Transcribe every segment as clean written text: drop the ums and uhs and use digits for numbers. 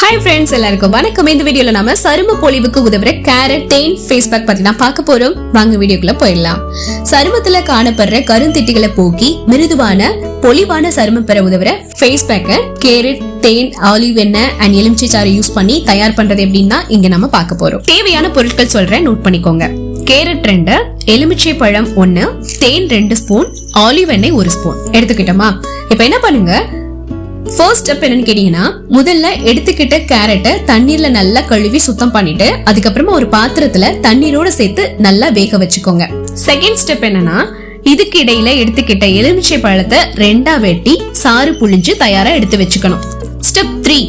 Hi friends, எல்லாருக்கும் வணக்கம். இந்த வீடியோல நாம சரும பொலிவுக்கு உதவுற கேரட் தேன் ஃபேஸ் பேக் பத்தி தான் பார்க்க போறோம். வாங்க வீடியோக்குள்ள போயிடலாம். சருமத்துல காணப்படுற கருந்திட்டிகளை போக்கி மிருதுவான பொலிவான சருமம் பெற உதவுற ஃபேஸ் பேக்க கேரட் தேன் ஆலிவ் எண்ணெய் அண்ட் எலுமிச்சை சாறு யூஸ் பண்ணி தயார் பண்றது எப்படின்னா இங்க நம்ம பார்க்க போறோம். தேவையான பொருட்கள் சொல்றேன், நோட் பண்ணிக்கோங்க. கேரட் 2, எலுமிச்சை பழம் 1, தேன் 2 ஸ்பூன், ஆலிவ் எண்ணெய் 1 ஸ்பூன் எடுத்துக்கிட்டோமா? இப்ப என்ன பண்ணுங்க, ஃபர்ஸ்ட் ஸ்டெப் என்னன்னு கேட்டீங்கன்னா, முதல்ல எடுத்துக்கிட்ட கேரட்டை தண்ணீர்ல நல்லா கழுவி சுத்தம் பண்ணிட்டு அதுக்கப்புறமா ஒரு பாத்திரத்துல தண்ணீரோட சேர்த்து நல்லா வேக வச்சுக்கோங்க. செகண்ட் ஸ்டெப் என்னன்னா, இதுக்கு இடையில எடுத்துக்கிட்ட எலுமிச்சை பழத்தை 2ஆ வெட்டி சாறு புழிஞ்சு தயாரா எடுத்து வச்சுக்கணும். ஸ்டெப் 3,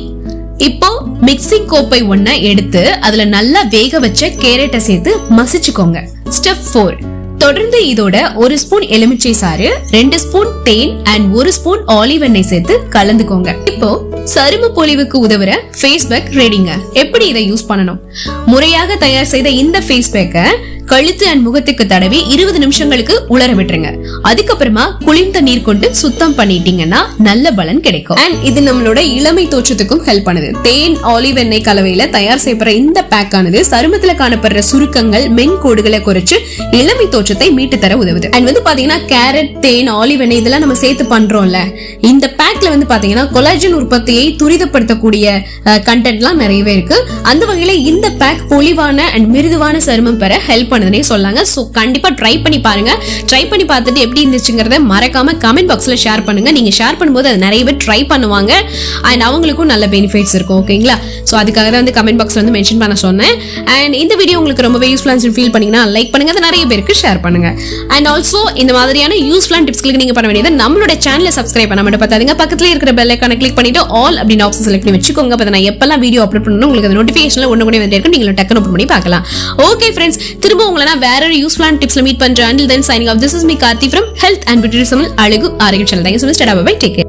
இப்போ மிக்சிங் கோப்பை 1 எடுத்து அதுல நல்லா வேக வச்ச கேரட்டை சேர்த்து மசிச்சுக்கோங்க. ஸ்டெப் 4, தொடர்ந்து இதோட 1 ஸ்பூன் எலுமிச்சை சாறு, 2 spoon than and 1 spoon olive எண்ணெய் சேர்த்து கலந்துக்கோங்க. இப்போ சரும பொலிவுக்கு உதவுற ஃபேஸ் பேக் ரெடிங்க. எப்படி இதை யூஸ் பண்ணணும்? முறையாக தயார் செய்த இந்த ஃபேஸ் பேக்க கழுத்து அண்ட் முகத்துக்கு தடவி 20 நிமிஷங்களுக்கு உலர விட்டுருங்க. அதுக்கப்புறமா குளிர்ந்த நீர் கொண்டு சுத்தம் பண்ணிட்டீங்கன்னா நல்ல பலன் கிடைக்கும். அண்ட் இது நம்மளோட இளமை தோற்றத்துக்கும் ஹெல்ப் பண்ணுது. தேன் ஆலிவ் எண்ணெய் கலவையில தயார் செய்யப்படுற இந்த பேக் ஆனது சருமத்துல காணப்படுற சுருக்கங்கள் மென்கோடுகளை குறைச்சு இளமை தோற்றத்தை மீட்டு தர உதவுது. அண்ட் பாத்தீங்கன்னா கேரட் தேன் ஆலிவ் எண்ணெய் இதெல்லாம் நம்ம சேர்த்து பண்றோம்ல, இந்த பேக்ல பாத்தீங்கன்னா கொலாஜன் உற்பத்தியை துரிதப்படுத்தக்கூடிய கண்டென்ட்லாம் நிறையவே இருக்கு. அந்த வகையில இந்த பேக் பொலிவான அண்ட் மிருதுவான சருமம் பெற ஹெல்ப் பண்ணுதுன்னே சொல்லாங்க. சோ கண்டிப்பா ட்ரை பண்ணி பாருங்க. ட்ரை பண்ணி பார்த்துட்டு எப்படி இருந்துச்சுங்கிறத மறக்காம கமெண்ட் பாக்ஸ்ல ஷேர் பண்ணுங்க. நீங்க ஷேர் பண்ணும்போது அது நிறைய பேர் ட்ரை பண்ணுவாங்க அண்ட் அவங்களுக்கும் நல்ல பெனிஃபிட்ஸ் இருக்கும். ஓகேங்களா? சோ அதுக்காக தான் கமெண்ட் பாக்ஸ்ல மென்ஷன் பண்ண சொன்னேன். அண்ட் இந்த வீடியோ உங்களுக்கு ரொம்பவே யூஸ்ஃபுல்லா ஃபீல் பண்ணீங்கன்னா லைக் பண்ணுங்க, அதை நிறைய பேருக்கு ஷேர் பண்ணுங்க. அண்ட் ஆல்சோ இந்த மாதிரியான யூஸ்ஃபுல்லான டிப்ஸ்களுக்கு நீங்க பண்ண வேண்டியது நம்மளோட சேனலை சப்ஸ்கிரைப் பண்ண மட்டும் பார்த்தாதீங்க, பக்கத்துல இருக்கிற பெல் ஐகானை கிளிக் பண்ணிட்டு ஆல் அப்படின்னு ஆப்ஷன் செலக்ட் பண்ணி வச்சுக்கோங்க. அப்ப நான் எப்பெல்லாம் வீடியோ அப்லோட் பண்ணணும் உங்களுக்கு அந்த நோட்டிஃபிகேஷன்ல ஒண்ணு கூட வந்துட்டே இருக்கும். நீங்க டக்குனு ஓபன் பண்ணி பார்க்கலாம். ஓகே ஃப்ரெண்ட்ஸ், திரும்ப உங்களை நான் வேற ஒரு யூஸ்ஃபுல்லான டிப்ஸ்ல மீட் பண்றேன். Until then, signing off. This is me Karthi from Health and Beauty Resumal அழகு ஆரோக்கியம் channel. Thank you so much. Bye bye. Take care.